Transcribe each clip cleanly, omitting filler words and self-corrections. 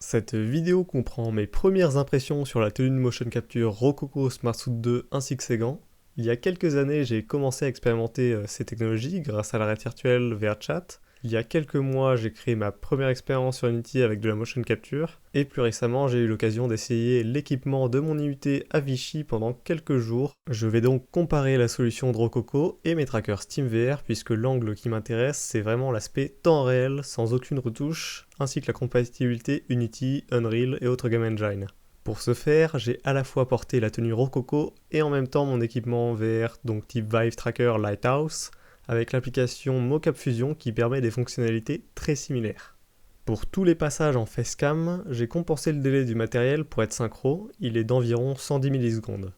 Cette vidéo comprend mes premières impressions sur la tenue de motion capture Rokoko Smart Suit 2 ainsi que ses gants. Il y a quelques années, j'ai commencé à expérimenter ces technologies grâce à la réalité virtuelle VRChat. Il y a quelques mois, j'ai créé ma première expérience sur Unity avec de la motion capture. Et plus récemment, j'ai eu l'occasion d'essayer l'équipement de mon IUT à Vichy pendant quelques jours. Je vais donc comparer la solution de Rokoko et mes trackers SteamVR puisque l'angle qui m'intéresse, c'est vraiment l'aspect temps réel sans aucune retouche, ainsi que la compatibilité Unity, Unreal et autres game engines. Pour ce faire, j'ai à la fois porté la tenue Rokoko et en même temps mon équipement VR, donc type Vive Tracker Lighthouse, avec l'application Mocap Fusion qui permet des fonctionnalités très similaires. Pour tous les passages en facecam, j'ai compensé le délai du matériel pour être synchro, il est d'environ 110 millisecondes.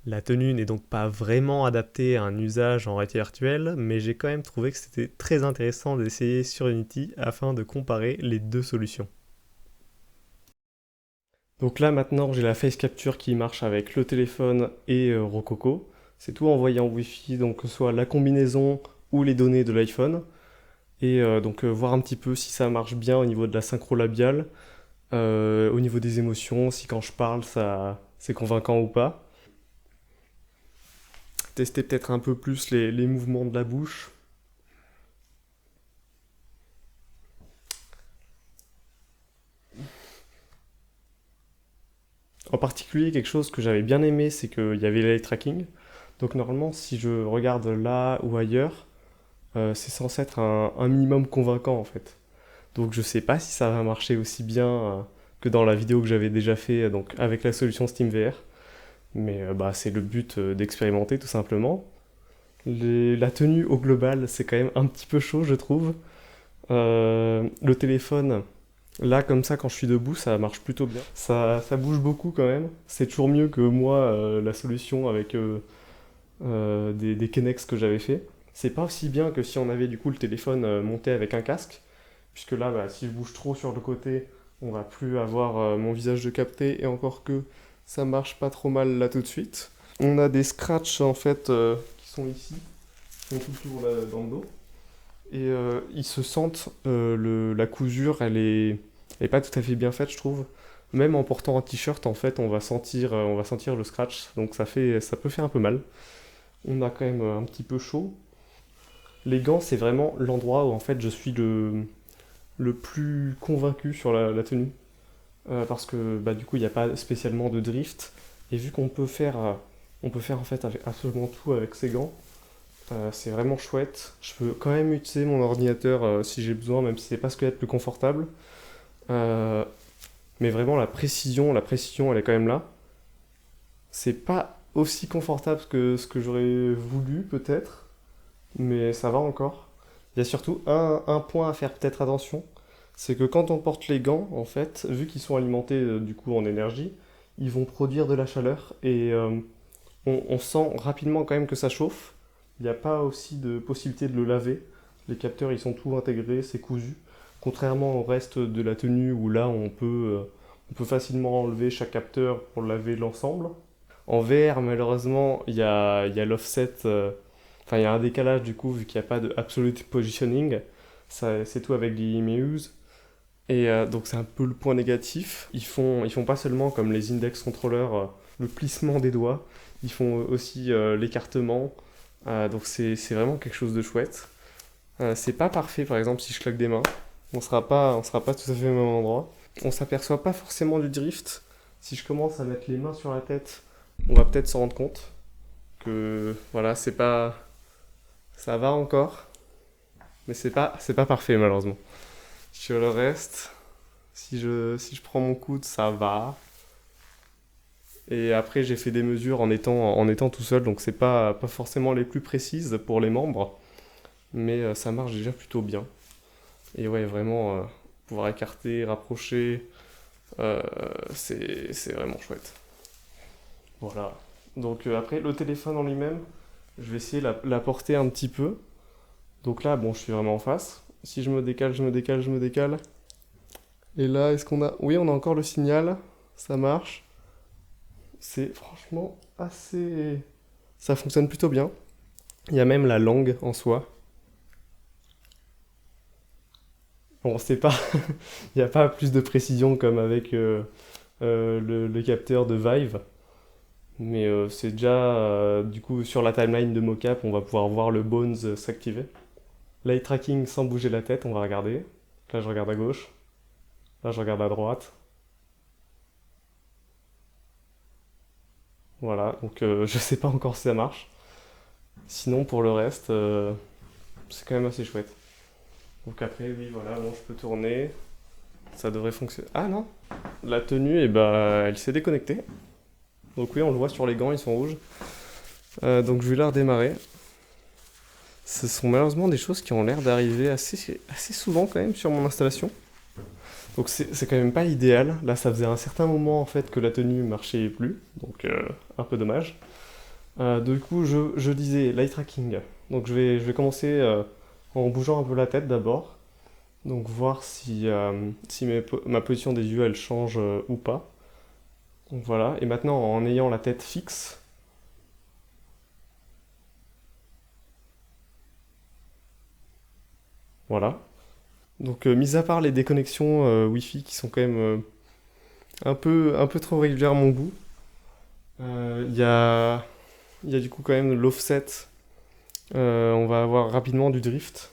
La tenue n'est donc pas vraiment adaptée à un usage en réalité virtuelle, mais j'ai quand même trouvé que c'était très intéressant d'essayer sur Unity afin de comparer les deux solutions. Donc là maintenant j'ai la face capture qui marche avec le téléphone et Rokoko. C'est tout envoyé en Wi-Fi, donc que ce soit la combinaison ou les données de l'iPhone. Et voir un petit peu si ça marche bien au niveau de la synchro labiale, au niveau des émotions, si quand je parle ça c'est convaincant ou pas. Tester peut-être un peu plus les mouvements de la bouche. En particulier, quelque chose que j'avais bien aimé, c'est qu'il y avait l'eye tracking. Donc normalement, si je regarde là ou ailleurs, c'est censé être un minimum convaincant en fait. Donc je sais pas si ça va marcher aussi bien que dans la vidéo que j'avais déjà fait donc avec la solution SteamVR. Mais c'est le but d'expérimenter tout simplement. La tenue au global, c'est quand même un petit peu chaud, je trouve. Le téléphone, là, comme ça, quand je suis debout, ça marche plutôt bien. Ça bouge beaucoup quand même. C'est toujours mieux que moi, la solution avec des Kennex que j'avais fait. C'est pas aussi bien que si on avait du coup le téléphone monté avec un casque, puisque là, si je bouge trop sur le côté, on va plus avoir mon visage de capté, et encore que ça marche pas trop mal là tout de suite. On a des scratchs en fait qui sont ici, qui sont tout autour là, dans le dos. Et ils se sentent, la cousure, elle est pas tout à fait bien faite, je trouve. Même en portant un t-shirt, en fait, on va sentir le scratch, donc ça peut faire un peu mal. On a quand même un petit peu chaud. Les gants, c'est vraiment l'endroit où en fait je suis le plus convaincu sur la tenue. Parce que du coup, il n'y a pas spécialement de drift. Et vu on peut faire en fait absolument tout avec ces gants. C'est vraiment chouette. Je peux quand même utiliser mon ordinateur si j'ai besoin, même si c'est pas ce qu'il y a de plus confortable. Euh, mais vraiment la précision, elle est quand même là. C'est pas aussi confortable que ce que j'aurais voulu peut-être, mais ça va encore. Il y a surtout un point à faire peut-être attention, c'est que quand on porte les gants, en fait, vu qu'ils sont alimentés du coup en énergie, ils vont produire de la chaleur et on sent rapidement quand même que ça chauffe. Il n'y a pas aussi de possibilité de le laver. Les capteurs, ils sont tout intégrés, c'est cousu. Contrairement au reste de la tenue où là, on peut facilement enlever chaque capteur pour laver l'ensemble. En VR, malheureusement, il y a l'offset, enfin, il y a un décalage du coup, vu qu'il n'y a pas de absolute positioning. C'est tout avec des IMUs. Et donc, c'est un peu le point négatif. Ils font pas seulement comme les index controllers, le plissement des doigts, ils font aussi l'écartement. Donc, c'est vraiment quelque chose de chouette. C'est pas parfait, par exemple, si je claque des mains. On sera pas tout à fait au même endroit. On s'aperçoit pas forcément du drift. Si je commence à mettre les mains sur la tête, on va peut-être s'en rendre compte que voilà, c'est pas, ça va encore, mais c'est pas parfait malheureusement. Sur le reste, si je prends mon coude, ça va. Et après, j'ai fait des mesures en étant tout seul, donc c'est pas forcément les plus précises pour les membres, mais ça marche déjà plutôt bien. Et ouais, vraiment, pouvoir écarter, rapprocher, euh, c'est vraiment chouette. Voilà. Donc après, le téléphone en lui-même, je vais essayer de la porter un petit peu. Donc là, bon, je suis vraiment en face. Si je me décale, je me décale, je me décale. Et là, est-ce qu'on a... Oui, on a encore le signal. Ça marche. C'est franchement assez... Ça fonctionne plutôt bien. Il y a même la langue en soi. On sait pas, il n'y a pas plus de précision comme avec le capteur de Vive, mais c'est déjà, du coup, sur la timeline de mocap, on va pouvoir voir le Bones s'activer. L'eye tracking sans bouger la tête, on va regarder. Là, je regarde à gauche, là, je regarde à droite. Voilà, donc je sais pas encore si ça marche. Sinon, pour le reste, c'est quand même assez chouette. Donc après, oui, voilà, bon, je peux tourner. Ça devrait fonctionner. Ah non, la tenue, eh ben, elle s'est déconnectée. Donc oui, on le voit sur les gants, ils sont rouges. Donc je vais la redémarrer. Ce sont malheureusement des choses qui ont l'air d'arriver assez souvent quand même sur mon installation. Donc c'est quand même pas idéal. Là, ça faisait un certain moment en fait que la tenue marchait plus. Donc un peu dommage. Du coup, je disais l'eye tracking. Donc je vais commencer en bougeant un peu la tête d'abord. Donc voir si ma position des yeux elle change ou pas. Donc voilà. Et maintenant en ayant la tête fixe, voilà. Donc mis à part les déconnexions Wi-Fi qui sont quand même un peu trop régulières à mon goût, il y a du coup quand même l'offset. On va avoir rapidement du drift.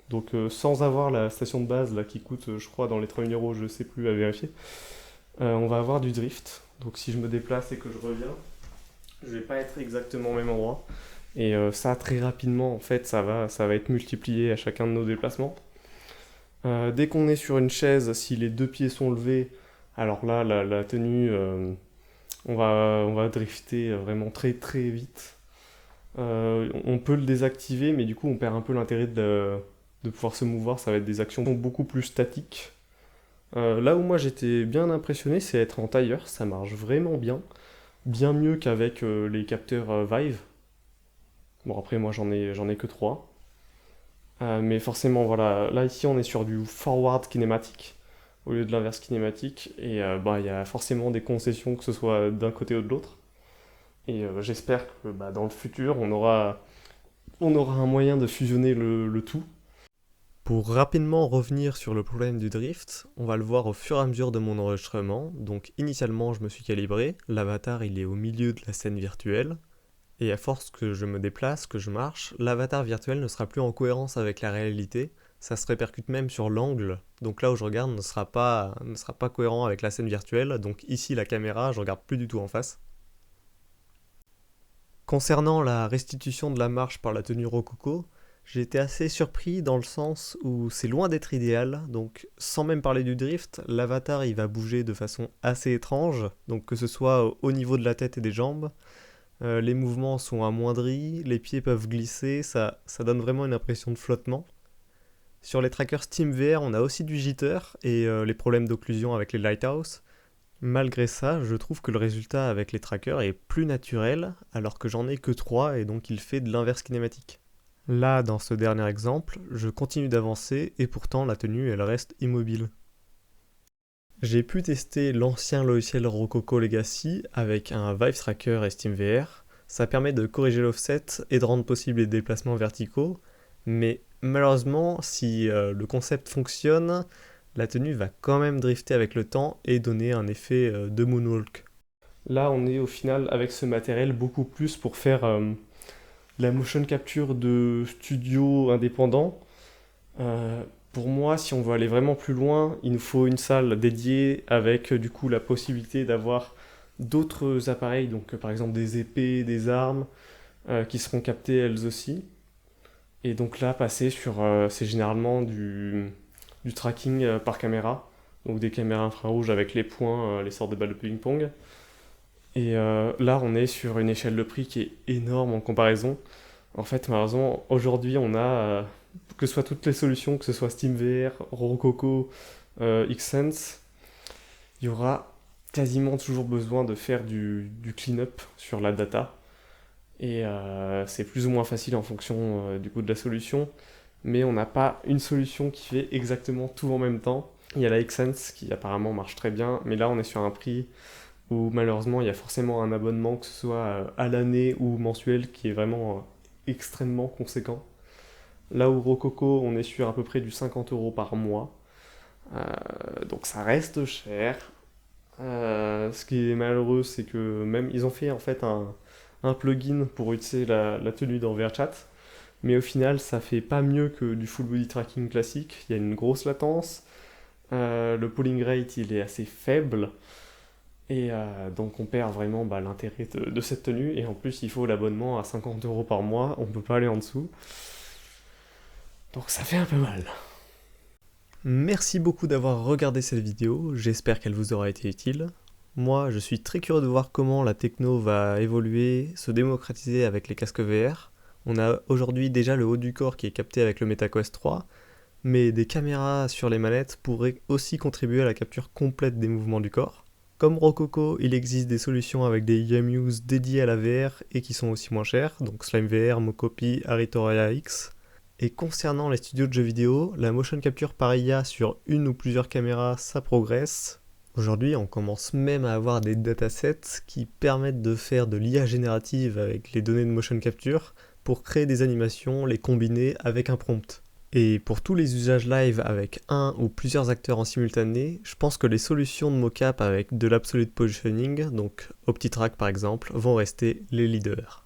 Donc sans avoir la station de base là qui coûte je crois dans les 3000 euros, je sais plus à vérifier, on va avoir du drift. Donc si je me déplace et que je reviens, je vais pas être exactement au même endroit. Et ça très rapidement en fait ça va être multiplié à chacun de nos déplacements. Dès qu'on est sur une chaise, si les deux pieds sont levés, alors là la tenue on va drifter vraiment très très vite. On peut le désactiver mais du coup on perd un peu l'intérêt de pouvoir se mouvoir, ça va être des actions beaucoup plus statiques. Là où moi j'étais bien impressionné, c'est être en tailleur, ça marche vraiment bien mieux qu'avec les capteurs Vive. Bon après moi j'en ai que 3. Mais forcément voilà, là ici on est sur du forward kinématique au lieu de l'inverse kinématique et bah il y a forcément des concessions que ce soit d'un côté ou de l'autre. Et j'espère que bah, dans le futur on aura un moyen de fusionner le tout. Pour rapidement revenir sur le problème du drift, on va le voir au fur et à mesure de mon enregistrement. Donc initialement je me suis calibré, l'avatar il est au milieu de la scène virtuelle, et à force que je me déplace, que je marche, l'avatar virtuel ne sera plus en cohérence avec la réalité, ça se répercute même sur l'angle, donc là où je regarde ne sera pas cohérent avec la scène virtuelle, donc ici la caméra je regarde plus du tout en face. Concernant la restitution de la marche par la tenue rococo, j'ai été assez surpris dans le sens où c'est loin d'être idéal, donc sans même parler du drift, l'avatar il va bouger de façon assez étrange, donc que ce soit au niveau de la tête et des jambes, les mouvements sont amoindris, les pieds peuvent glisser, ça donne vraiment une impression de flottement. Sur les trackers SteamVR, on a aussi du jitter et les problèmes d'occlusion avec les Lighthouse. Malgré ça, je trouve que le résultat avec les trackers est plus naturel, alors que j'en ai que 3 et donc il fait de l'inverse kinématique. Là, dans ce dernier exemple, je continue d'avancer et pourtant la tenue elle reste immobile. J'ai pu tester l'ancien logiciel Rococo Legacy avec un Vive Tracker et SteamVR. Ça permet de corriger l'offset et de rendre possible les déplacements verticaux, mais malheureusement, si le concept fonctionne, la tenue va quand même drifter avec le temps et donner un effet de moonwalk. Là, on est au final avec ce matériel beaucoup plus pour faire la motion capture de studio indépendant. Pour moi, si on veut aller vraiment plus loin, il nous faut une salle dédiée avec du coup la possibilité d'avoir d'autres appareils, donc par exemple des épées, des armes, qui seront captées elles aussi. Et donc là, c'est généralement du tracking par caméra, donc des caméras infrarouges avec les points, les sortes de balles de ping-pong. Et là, on est sur une échelle de prix qui est énorme en comparaison. En fait, malheureusement, aujourd'hui, on a, que ce soit toutes les solutions, que ce soit SteamVR, Rococo, Xsense, il y aura quasiment toujours besoin de faire du clean-up sur la data. Et c'est plus ou moins facile en fonction du coup de la solution. Mais on n'a pas une solution qui fait exactement tout en même temps. Il y a la Xsense qui apparemment marche très bien, mais là on est sur un prix où malheureusement il y a forcément un abonnement, que ce soit à l'année ou mensuel, qui est vraiment extrêmement conséquent. Là où Rococo, on est sur à peu près du 50 € par mois. Donc ça reste cher. Ce qui est malheureux, c'est que même ils ont fait en fait un plugin pour utiliser la tenue dans VRChat, mais au final ça fait pas mieux que du full body tracking classique. Il y a une grosse latence, le polling rate il est assez faible, et donc on perd vraiment l'intérêt de cette tenue, et en plus il faut l'abonnement à 50 € par mois, on peut pas aller en dessous. Donc ça fait un peu mal. Merci beaucoup d'avoir regardé cette vidéo, j'espère qu'elle vous aura été utile. Moi, je suis très curieux de voir comment la techno va évoluer, se démocratiser avec les casques VR. On a aujourd'hui déjà le haut du corps qui est capté avec le MetaQuest 3, mais des caméras sur les manettes pourraient aussi contribuer à la capture complète des mouvements du corps. Comme Rococo, il existe des solutions avec des EMUs dédiés à la VR et qui sont aussi moins chères, donc Slime VR, Mocopi, Aritoria X. Et concernant les studios de jeux vidéo, la motion capture par IA sur une ou plusieurs caméras, ça progresse. Aujourd'hui, on commence même à avoir des datasets qui permettent de faire de l'IA générative avec les données de motion capture pour créer des animations, les combiner avec un prompt. Et pour tous les usages live avec un ou plusieurs acteurs en simultané, je pense que les solutions de mocap avec de l'absolute positioning, donc OptiTrack par exemple, vont rester les leaders.